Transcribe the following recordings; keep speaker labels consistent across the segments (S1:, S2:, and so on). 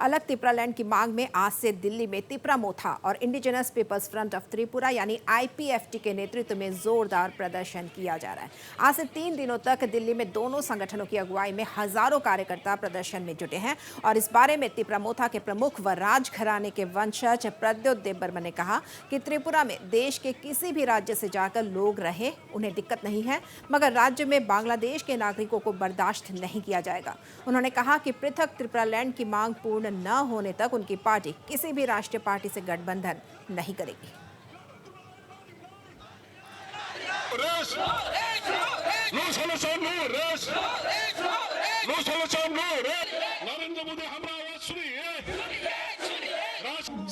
S1: अलग त्रिपुरालैंड की मांग में आज से दिल्ली में तिपरा मोथा और indigenous peoples front of Tripura यानी IPFT के नेतृत्व में जोरदार प्रदर्शन किया जा रहा है। आज से 3 दिनों तक दिल्ली में दोनों संगठनों की अगुवाई में हजारों कार्यकर्ता प्रदर्शन में जुटे हैं और इस बारे में तिपरा मोथा के प्रमुख व राजघराने के वंशज प्रद्योत देबबर्मन ने कहा कि त्रिपुरा में देश के किसी भी राज्य से जाकर लोग रहे उन्हें दिक्कत नहीं है, मगर राज्य में बांग्लादेश के नागरिकों को बर्दाश्त नहीं किया जाएगा। उन्होंने कहा कि पृथक त्रिपुरालैंड की मांग पूर्ण न होने तक उनकी पार्टी किसी भी राष्ट्रीय पार्टी से गठबंधन नहीं करेगी।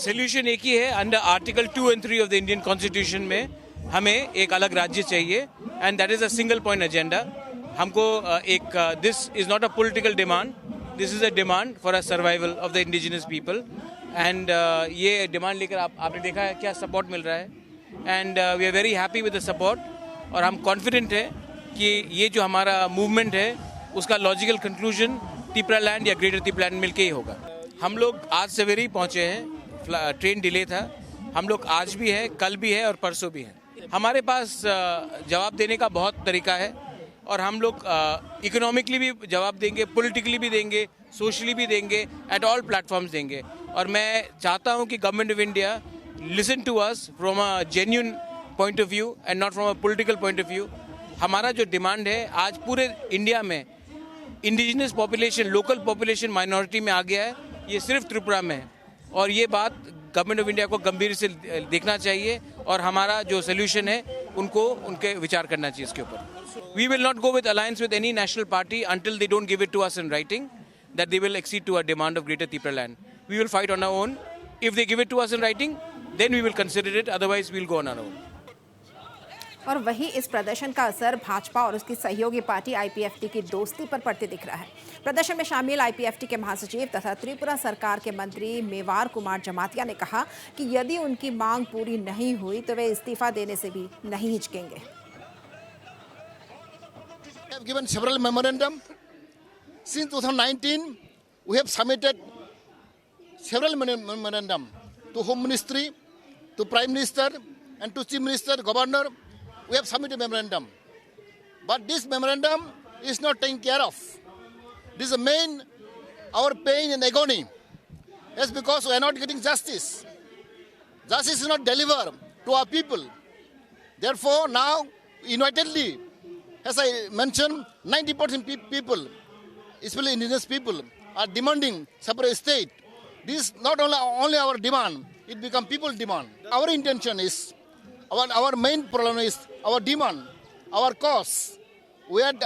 S2: सोल्यूशन एक ही है, under article 2 and 3 of the Indian constitution में हमें एक अलग राज्य चाहिए and that is a single point agenda. हमको this is not a political demand, this is a demand for a survival of the indigenous people and ये demand लेकर आपने देखा है क्या सपोर्ट मिल रहा है and we are very happy with the support और हम कॉन्फिडेंट है कि ये जो हमारा मूवमेंट है उसका लॉजिकल कंक्लूजन त्रिपुरालैंड या ग्रेटर त्रिपुरालैंड मिलके ही होगा। हम लोग आज सवेरे ही पहुंचे हैं, ट्रेन डिले था, हम लोग आज भी है, कल भी है और परसों भी है। हमारे पास जवाब देने का बहुत तरीका है और हम लोग इकोनॉमिकली भी जवाब देंगे, पॉलिटिकली भी देंगे, सोशली भी देंगे, एट ऑल प्लेटफॉर्म्स देंगे। और मैं चाहता हूं कि government of India listen to us from a genuine point of view and not from a political point of view. हमारा जो डिमांड है आज पूरे इंडिया में indigenous population, local population minority में आ गया है, ये सिर्फ त्रिपुरा में है और ये बात गवर्नमेंट ऑफ इंडिया को गंभीर से देखना चाहिए और हमारा जो सोल्यूशन है उनके विचार करना चाहिए इसके ऊपर। We will not go with alliance with any national party until they don't give it to us in writing that they will accede to our demand of Greater Tripuраland. We will fight on our own. If they give it to us in writing, then we will consider it. Otherwise, we will go on our own.
S1: और वहीं इस प्रदर्शन का असर भाजपा और उसकी सहयोगी party IPFT की दोस्ती पर पड़ते दिख रहा है। प्रदर्शन में शामिल IPFT के महासचिव तथा त्रिपुरा सरकार के मंत्री मेवार कुमार जमातिया ने कहा कि यदि उनकी मांग पूरी नहीं हुई तो वे इस्तीफा देने से भी नहीं हिचकेंगे।
S3: We have given several memorandum. Since 2019, we have submitted several memorandum to Home Ministry, to Prime Minister, and to Chief Minister, Governor. We have submitted memorandum, but this memorandum is not taken care of. This is our pain and agony. Yes, because we are not getting justice. Justice is not delivered to our people. Therefore, now unitedly, as I mentioned, 90% people, especially indigenous people, are demanding separate state. This is not only our demand; it becomes people's demand. Our intention is. Our main problem is our demand, our cause.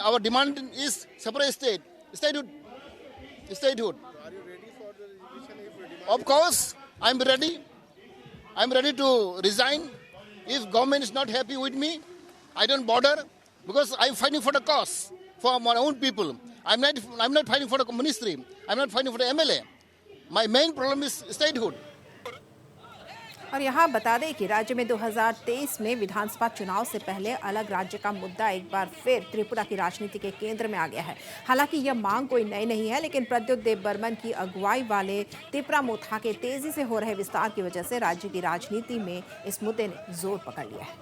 S3: Our demand is separate statehood. Are you ready for the resignation? Of course, I'm ready. I'm ready to resign. If government is not happy with me, I don't bother because I'm fighting for the cause, for my own people. I'm not fighting for the ministry. I'm not fighting for the MLA. My main problem is statehood.
S1: और यहाँ बता दें कि राज्य में 2023 में विधानसभा चुनाव से पहले अलग राज्य का मुद्दा एक बार फिर त्रिपुरा की राजनीति के केंद्र में आ गया है। हालांकि यह मांग कोई नई नहीं है, लेकिन प्रद्योत देबबर्मन की अगुवाई वाले तिपरा मोथा के तेजी से हो रहे विस्तार की वजह से राज्य की राजनीति में इस मुद्दे ने जोर पकड़ लिया है।